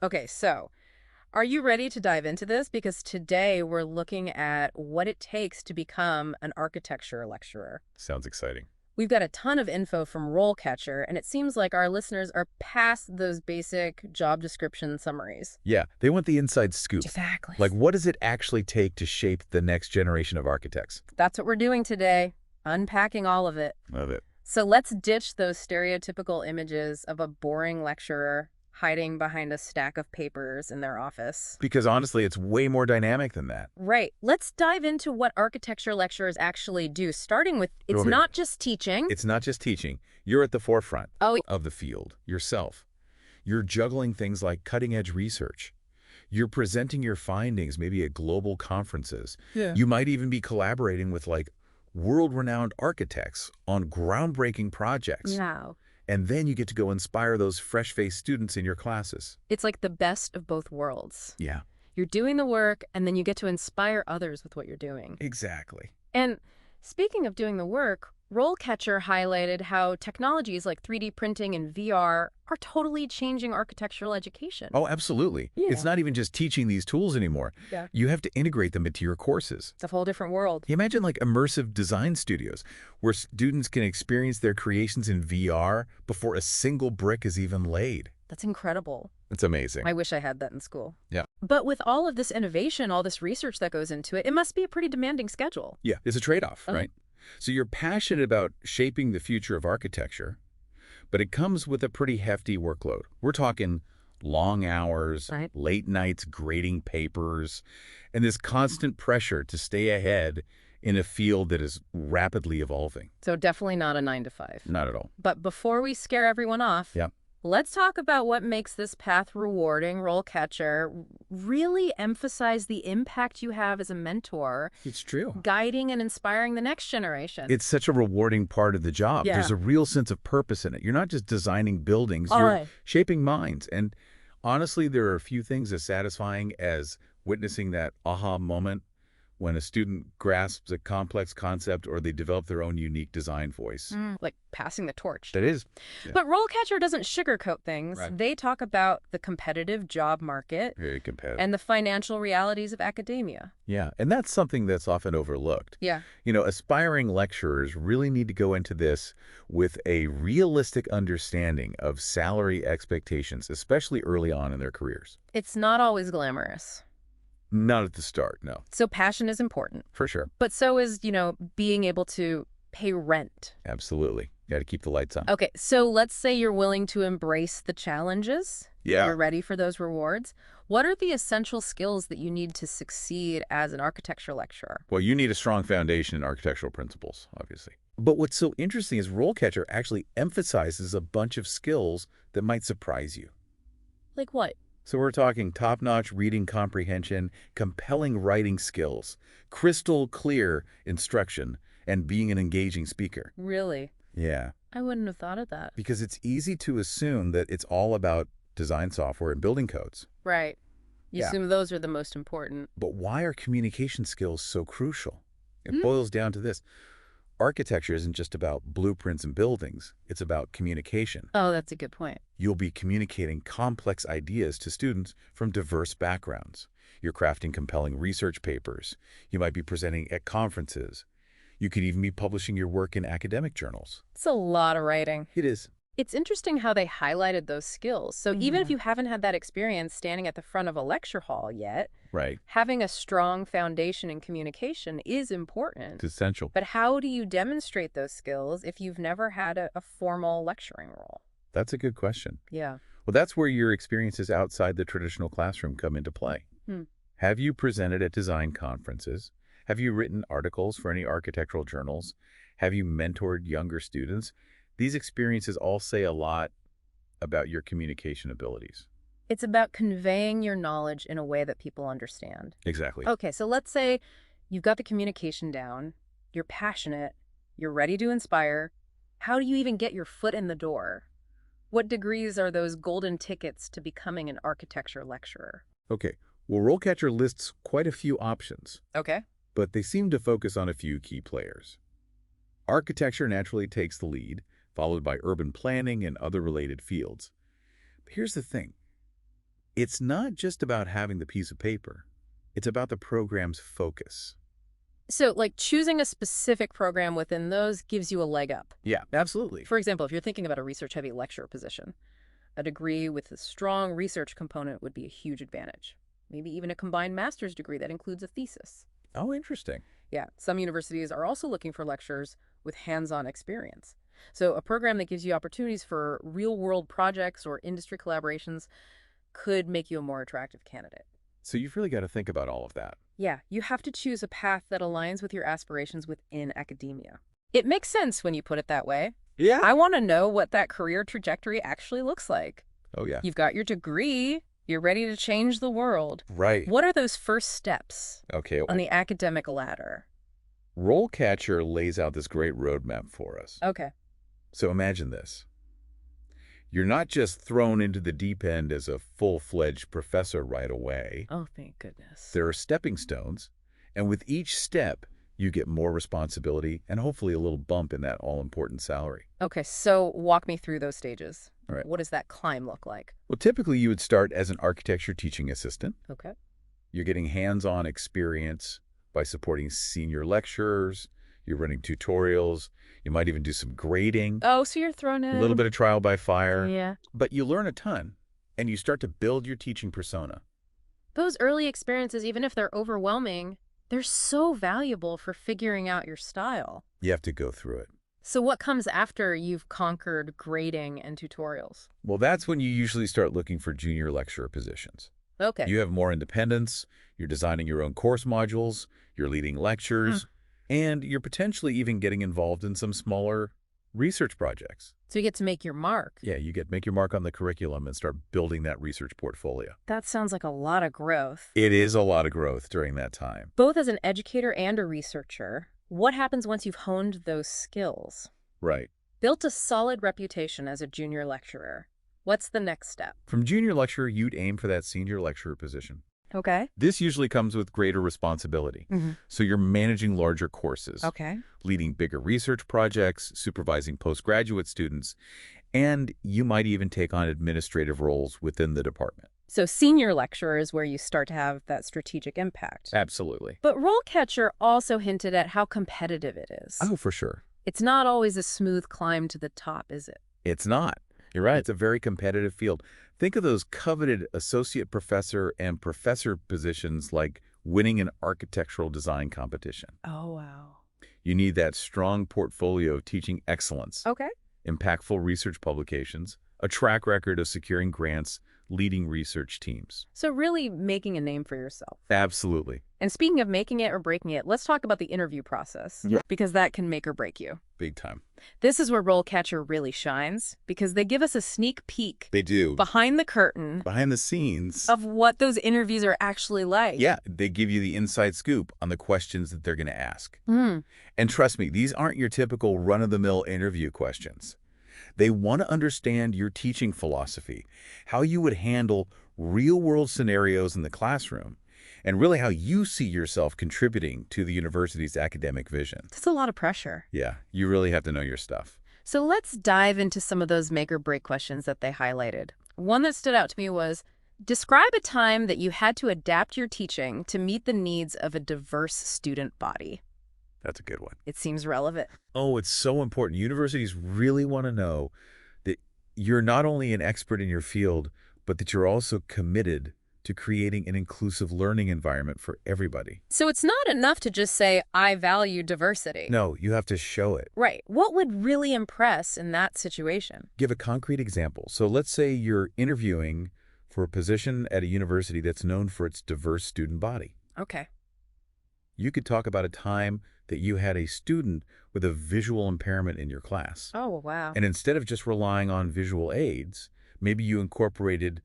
Okay, so are you ready to dive into this? Because today we're looking at what it takes to become an architecture lecturer. Sounds exciting. We've got a ton of info from RoleCatcher, and it seems like our listeners are past those basic job description summaries. Yeah, they want the inside scoop. Exactly. Like, what does it actually take to shape the next generation of architects? That's what we're doing today, unpacking all of it. Love it. So let's ditch those stereotypical images of a boring lecturer hiding behind a stack of papers in their office. Because honestly, it's way more dynamic than that. Right. Let's dive into what architecture lecturers actually do, starting with it's Okay. not just teaching. It's not just teaching. You're at the forefront Oh, of the field yourself. You're juggling things like cutting-edge research. You're presenting your findings maybe at global conferences. yeah. You might even be collaborating with like world-renowned architects on groundbreaking projects. Yeah. And then you get to go inspire those fresh-faced students in your classes. It's like the best of both worlds. Yeah, You're doing the work, and then you get to inspire others with what you're doing. exactly. And speaking of doing the work, RoleCatcher highlighted how technologies like 3D printing and VR are totally changing architectural education. Oh, absolutely. Yeah. It's not even just teaching these tools anymore. Yeah. You have to integrate them into your courses. It's a whole different world. You imagine like immersive design studios where students can experience their creations in VR before a single brick is even laid. That's incredible. It's amazing. I wish I had that in school. Yeah. But with all of this innovation, all this research that goes into it, it must be a pretty demanding schedule. Yeah, it's a trade-off, Uh-huh. right? So you're passionate about shaping the future of architecture, but it comes with a pretty hefty workload. We're talking long hours, Right. late nights grading papers, and this constant pressure to stay ahead in a field that is rapidly evolving. So definitely not a 9 to 5. Not at all. But before we scare everyone off, Yeah. let's talk about what makes this path rewarding. RoleCatcher really emphasize the impact you have as a mentor, It's true. guiding and inspiring the next generation. It's such a rewarding part of the job. Yeah. There's a real sense of purpose in it. You're not just designing buildings, All you're right. shaping minds. And honestly, there are a few things as satisfying as witnessing that aha moment when a student grasps a complex concept or they develop their own unique design voice. Like passing the torch. That is. Yeah. But RoleCatcher doesn't sugarcoat things. Right. They talk about the competitive job market Very competitive. and the financial realities of academia. Yeah, and that's something that's often overlooked. Yeah. You know, aspiring lecturers really need to go into this with a realistic understanding of salary expectations, especially early on in their careers. It's not always glamorous. Not at the start, no, So passion is important. for sure. But so is, being able to pay rent. Absolutely. Got to keep the lights on. Okay, so let's say you're willing to embrace the challenges. Yeah. You're ready for those rewards. What are the essential skills that you need to succeed as an architecture lecturer? Well, you need a strong foundation in architectural principles, obviously. But what's so interesting is RoleCatcher actually emphasizes a bunch of skills that might surprise you. Like what? So we're talking top-notch reading comprehension, compelling writing skills, crystal clear instruction, and being an engaging speaker. Really? Yeah, I wouldn't have thought of that. because it's easy to assume that it's all about design software and building codes. Right. You Yeah. assume those are the most important. But why are communication skills so crucial? It Hmm. boils down to this. Architecture isn't just about blueprints and buildings. It's about communication. Oh, that's a good point. You'll be communicating complex ideas to students from diverse backgrounds. You're crafting compelling research papers. You might be presenting at conferences. You could even be publishing your work in academic journals. It's a lot of writing. It is. It's interesting how they highlighted those skills. So even if you haven't had that experience standing at the front of a lecture hall yet, Right. having a strong foundation in communication is important. It's essential. But how do you demonstrate those skills if you've never had a formal lecturing role? That's a good question. Yeah. Well, that's where your experiences outside the traditional classroom come into play. Hmm. Have you presented at design conferences? Have you written articles for any architectural journals? Have you mentored younger students? These experiences all say a lot about your communication abilities. It's about conveying your knowledge in a way that people understand. Exactly. Okay, so let's say you've got the communication down, you're passionate, you're ready to inspire. How do you even get your foot in the door? What degrees are those golden tickets to becoming an architecture lecturer? Okay. Well, RoleCatcher lists quite a few options, Okay. but they seem to focus on a few key players. Architecture naturally takes the lead, followed by urban planning and other related fields. But here's the thing. It's not just about having the piece of paper. It's about the program's focus. So, like, choosing a specific program within those gives you a leg up. Yeah, absolutely. For example, if you're thinking about a research-heavy lecturer position, a degree with a strong research component would be a huge advantage. Maybe even a combined master's degree that includes a thesis. Oh, interesting. Yeah, some universities are also looking for lecturers with hands-on experience. So a program that gives you opportunities for real-world projects or industry collaborations could make you a more attractive candidate. So you've really got to think about all of that. Yeah, you have to choose a path that aligns with your aspirations within academia. It makes sense when you put it that way. Yeah. I want to know what that career trajectory actually looks like. Oh, yeah. You've got your degree. You're ready to change the world. Right. What are those first steps Okay. on the academic ladder? RoleCatcher lays out this great roadmap for us. Okay. So imagine this. You're not just thrown into the deep end as a full-fledged professor right away. Oh, thank goodness. There are stepping stones, and with each step, you get more responsibility and hopefully a little bump in that all-important salary. Okay, so walk me through those stages. All right. What does that climb look like? Well, typically you would start as an architecture teaching assistant. Okay. You're getting hands-on experience by supporting senior lecturers. You're running tutorials. You might even do some grading. Oh, so you're thrown in. A little bit of trial by fire. Yeah. But you learn a ton, and you start to build your teaching persona. Those early experiences, even if they're overwhelming, they're so valuable for figuring out your style. You have to go through it. So what comes after you've conquered grading and tutorials? Well, that's when you usually start looking for junior lecturer positions. Okay. You have more independence, you're designing your own course modules, you're leading lectures, and you're potentially even getting involved in some smaller research projects. So you get to make your mark. Yeah, you make your mark on the curriculum and start building that research portfolio. That sounds like a lot of growth. It is a lot of growth during that time. Both as an educator and a researcher, what happens once you've honed those skills? Right. Built a solid reputation as a junior lecturer. What's the next step? From junior lecturer, you'd aim for that senior lecturer position. Okay. This usually comes with greater responsibility. So you're managing larger courses, Okay. leading bigger research projects, supervising postgraduate students, and you might even take on administrative roles within the department. So senior lecturer is where you start to have that strategic impact. Absolutely. But RoleCatcher also hinted at how competitive it is. Oh, for sure. It's not always a smooth climb to the top, is it? It's not. You're right. It's a very competitive field. Think of those coveted associate professor and professor positions like winning an architectural design competition. Oh, wow. You need that strong portfolio of teaching excellence, Okay. impactful research publications, a track record of securing grants, leading research teams. So really making a name for yourself. Absolutely. And speaking of making it or breaking it, let's talk about the interview process. Yeah. Because that can make or break you. Big time. This is where RoleCatcher really shines because they give us a sneak peek They do. behind the curtain Behind the scenes. of what those interviews are actually like. Yeah, they give you the inside scoop on the questions that they're going to ask. Hmm. And trust me, these aren't your typical run-of-the-mill interview questions. They want to understand your teaching philosophy, how you would handle real-world scenarios in the classroom, and really how you see yourself contributing to the university's academic vision. That's a lot of pressure. Yeah, you really have to know your stuff. So let's dive into some of those make or break questions that they highlighted. One that stood out to me was, describe a time that you had to adapt your teaching to meet the needs of a diverse student body. That's a good one. It seems relevant. Oh, it's so important. Universities really want to know that you're not only an expert in your field, but that you're also committed to creating an inclusive learning environment for everybody. So it's not enough to just say, I value diversity. No, you have to show it. Right. What would really impress in that situation? Give a concrete example. So let's say you're interviewing for a position at a university that's known for its diverse student body. Okay. You could talk about a time that you had a student with a visual impairment in your class. Oh, wow. And instead of just relying on visual aids, maybe you incorporated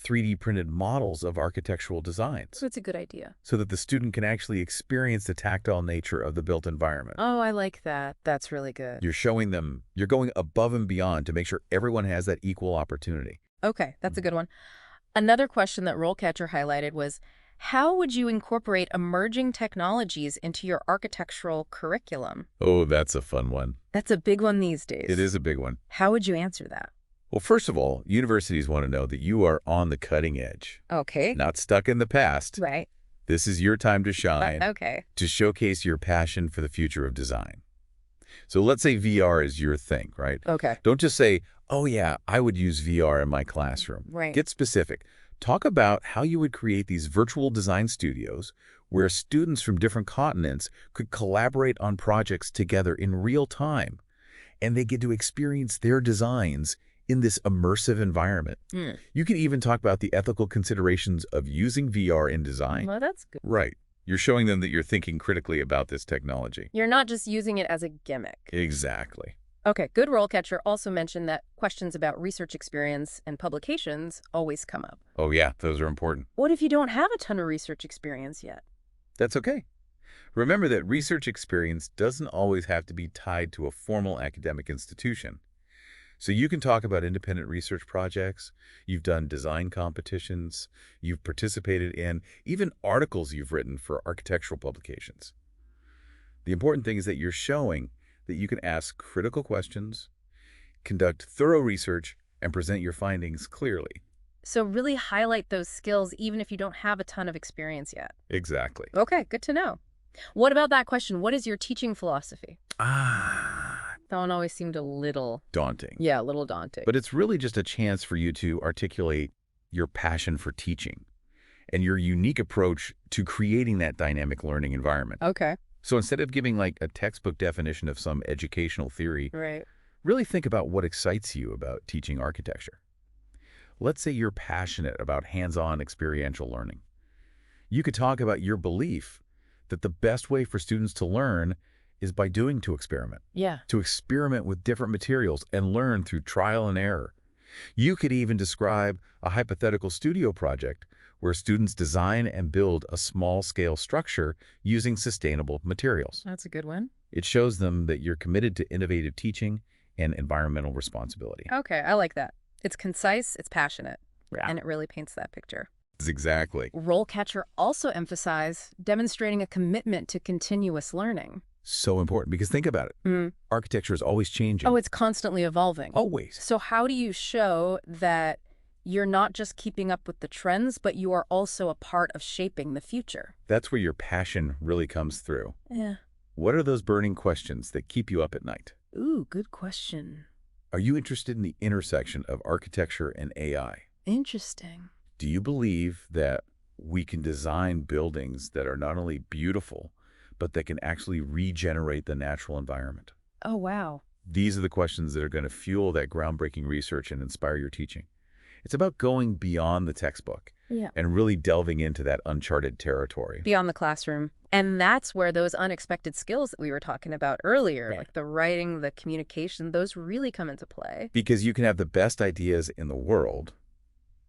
3D printed models of architectural designs That's a good idea. so that the student can actually experience the tactile nature of the built environment. Oh, I like that. That's really good. You're showing them, you're going above and beyond to make sure everyone has that equal opportunity. Okay, that's a good one. Another question that RoleCatcher highlighted was, how would you incorporate emerging technologies into your architectural curriculum? Oh, that's a fun one. That's a big one these days. It is a big one. How would you answer that? Well, first of all, universities want to know that you are on the cutting edge, Okay. not stuck in the past. Right. This is your time to shine, Okay. to showcase your passion for the future of design. So let's say VR is your thing, right? Okay. Don't just say, oh yeah, I would use VR in my classroom. Right. Get specific. Talk about how you would create these virtual design studios where students from different continents could collaborate on projects together in real time, and they get to experience their designs in this immersive environment. You can even talk about the ethical considerations of using VR in design. Well, that's good. Right. You're showing them that you're thinking critically about this technology. You're not just using it as a gimmick. Exactly. Okay, good RoleCatcher also mentioned that questions about research experience and publications always come up. Oh yeah, those are important. What if you don't have a ton of research experience yet? That's okay. Remember that research experience doesn't always have to be tied to a formal academic institution. So you can talk about independent research projects, you've done design competitions, you've participated in even articles you've written for architectural publications. The important thing is that you're showing that you can ask critical questions, conduct thorough research, and present your findings clearly. So really highlight those skills even if you don't have a ton of experience yet. Exactly. Okay, good to know. What about that question? What is your teaching philosophy? That one always seemed a little... Daunting. Yeah, a little daunting. But it's really just a chance for you to articulate your passion for teaching and your unique approach to creating that dynamic learning environment. Okay. So instead of giving like a textbook definition of some educational theory, Right. really think about what excites you about teaching architecture. Let's say you're passionate about hands-on experiential learning. You could talk about your belief that the best way for students to learn is by to experiment with different materials and learn through trial and error. You could even describe a hypothetical studio project where students design and build a small-scale structure using sustainable materials. That's a good one. It shows them that you're committed to innovative teaching and environmental responsibility. Okay, I like that. It's concise, it's passionate, Yeah. and it really paints that picture. Exactly. RoleCatcher also emphasized demonstrating a commitment to continuous learning. So important, because think about it. Architecture is always changing. Oh, it's constantly evolving. Always. So how do you show that you're not just keeping up with the trends, but you are also a part of shaping the future? That's where your passion really comes through. Yeah. What are those burning questions that keep you up at night? Ooh, good question. Are you interested in the intersection of architecture and AI? Interesting. Do you believe that we can design buildings that are not only beautiful, but that can actually regenerate the natural environment? Oh, wow. These are the questions that are going to fuel that groundbreaking research and inspire your teaching. It's about going beyond the textbook and really delving into that uncharted territory. Beyond the classroom. And that's where those unexpected skills that we were talking about earlier, like the writing, the communication, those really come into play. Because you can have the best ideas in the world,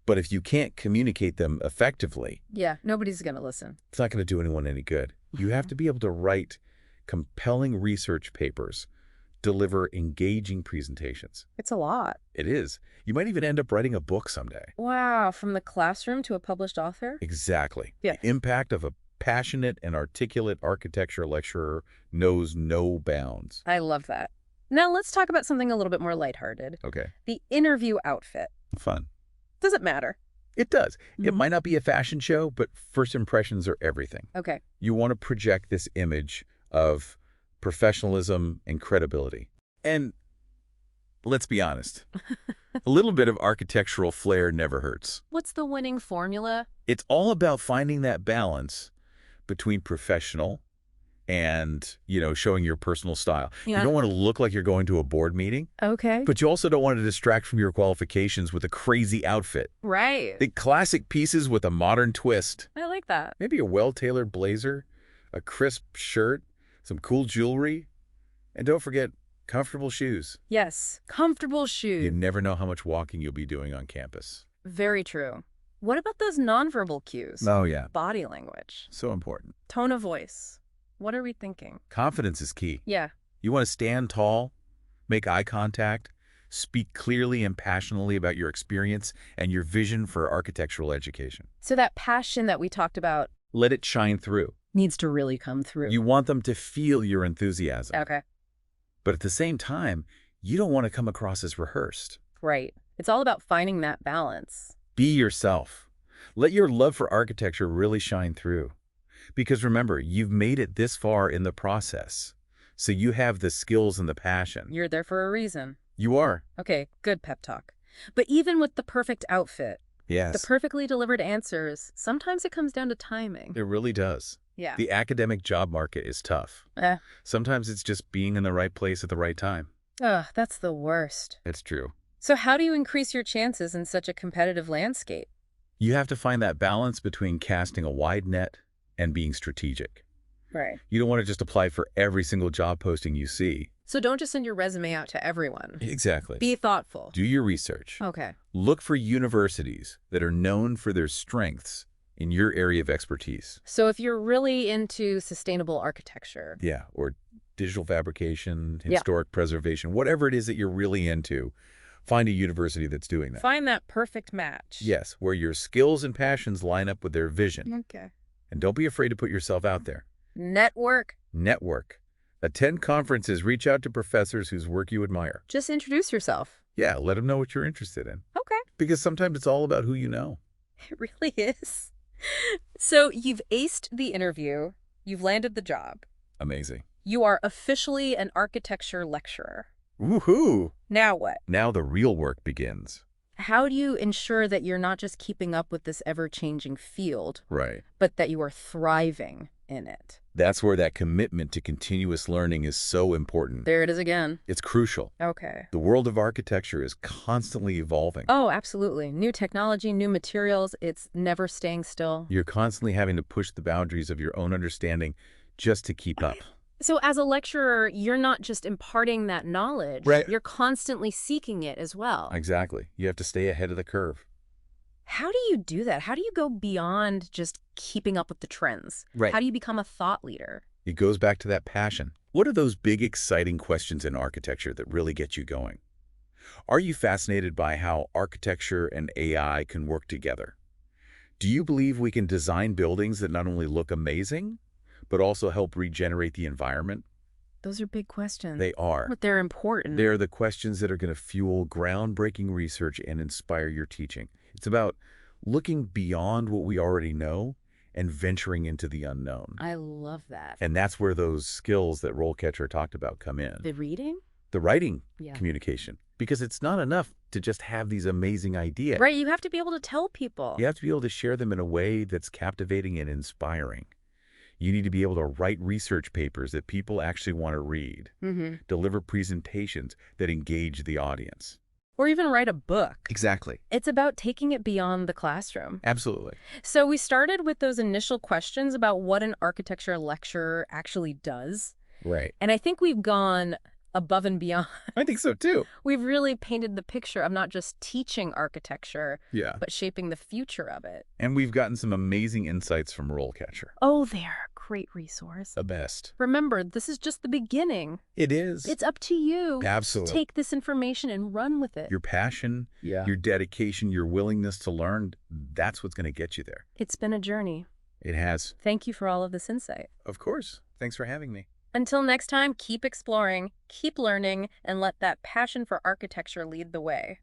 but if you can't communicate them effectively, Yeah, nobody's going to listen. it's not going to do anyone any good. You have to be able to write compelling research papers, deliver engaging presentations. It's a lot. It is. You might even end up writing a book someday. Wow, from the classroom to a published author? Exactly. Yeah. The impact of a passionate and articulate architecture lecturer knows no bounds. I love that. Now let's talk about something a little bit more lighthearted. Okay. The interview outfit. Fun. Does it matter? It does. It Mhm. might not be a fashion show, but first impressions are everything. Okay. You want to project this image of professionalism and credibility. And let's be honest, a little bit of architectural flair never hurts. What's the winning formula? It's all about finding that balance between professional and, showing your personal style. Yeah. You don't want to look like you're going to a board meeting, Okay. but you also don't want to distract from your qualifications with a crazy outfit. Right. Think classic pieces with a modern twist. I like that. Maybe a well-tailored blazer, a crisp shirt, some cool jewelry, and don't forget comfortable shoes. Yes. Comfortable shoes. You never know how much walking you'll be doing on campus. Very true. What about those nonverbal cues? Oh, yeah. Body language. So important. Tone of voice. What are we thinking? Confidence is key. Yeah. You want to stand tall, make eye contact, speak clearly and passionately about your experience and your vision for architectural education. So that passion that we talked about Let it shine through. needs to really come through. You want them to feel your enthusiasm. Okay. But at the same time, you don't want to come across as rehearsed. Right. It's all about finding that balance. Be yourself. Let your love for architecture really shine through. Because remember, you've made it this far in the process. So you have the skills and the passion. You're there for a reason. You are. Okay, good pep talk. But even with the perfect outfit, the Yes, perfectly delivered answers, sometimes it comes down to timing. it really does. Yeah. The academic job market is tough. Eh. Sometimes it's just being in the right place at the right time. Ugh, that's the worst. It's true. So how do you increase your chances in such a competitive landscape? You have to find that balance between casting a wide net and being strategic. Right. You don't want to just apply for every single job posting you see. So don't just send your resume out to everyone. Exactly. Be thoughtful. Do your research. Okay. Look for universities that are known for their strengths in your area of expertise. So if you're really into sustainable architecture, Yeah, or digital fabrication, Yeah. historic preservation, whatever it is that you're really into, find a university that's doing that. find that perfect match. Yes, where your skills and passions line up with their vision. Okay. And don't be afraid to put yourself out there. Network. Network. Attend conferences, reach out to professors whose work you admire. Just introduce yourself. Yeah, let them know what you're interested in. Okay. Because sometimes it's all about who you know. It really is. So you've aced the interview. You've landed the job. Amazing. You are officially an architecture lecturer. Woohoo! Now what? Now the real work begins. How do you ensure that you're not just keeping up with this ever-changing field, Right. but that you are thriving in it? That's where that commitment to continuous learning is so important. There it is again. It's crucial. Okay. The world of architecture is constantly evolving. Oh, absolutely. New technology, new materials. It's never staying still. You're constantly having to push the boundaries of your own understanding just to keep up. So as a lecturer, you're not just imparting that knowledge. Right. You're constantly seeking it as well. Exactly. You have to stay ahead of the curve. How do you do that? How do you go beyond just keeping up with the trends? Right. How do you become a thought leader? It goes back to that passion. What are those big, exciting questions in architecture that really get you going? Are you fascinated by how architecture and AI can work together? Do you believe we can design buildings that not only look amazing, but also help regenerate the environment? Those are big questions. They are. But they're important. They're the questions that are going to fuel groundbreaking research and inspire your teaching. It's about looking beyond what we already know and venturing into the unknown. I love that. And that's where those skills that RoleCatcher talked about come in. The reading? The writing Yeah. communication. Because it's not enough to just have these amazing ideas. Right, you have to be able to tell people. You have to be able to share them in a way that's captivating and inspiring. You need to be able to write research papers that people actually want to read, deliver presentations that engage the audience. Or even write a book. Exactly. It's about taking it beyond the classroom. Absolutely. So we started with those initial questions about what an architecture lecturer actually does. Right. And I think we've gone above and beyond. I think so too. We've really painted the picture of not just teaching architecture, Yeah. but shaping the future of it. And we've gotten some amazing insights from RoleCatcher. Oh, they're a great resource. The best. Remember, this is just the beginning. It is. It's up to you to Absolutely. take this information and run with it. Your passion, your dedication, your willingness to learn, that's what's going to get you there. It's been a journey. It has. Thank you for all of this insight. Of course. Thanks for having me. Until next time, keep exploring, keep learning, and let that passion for architecture lead the way.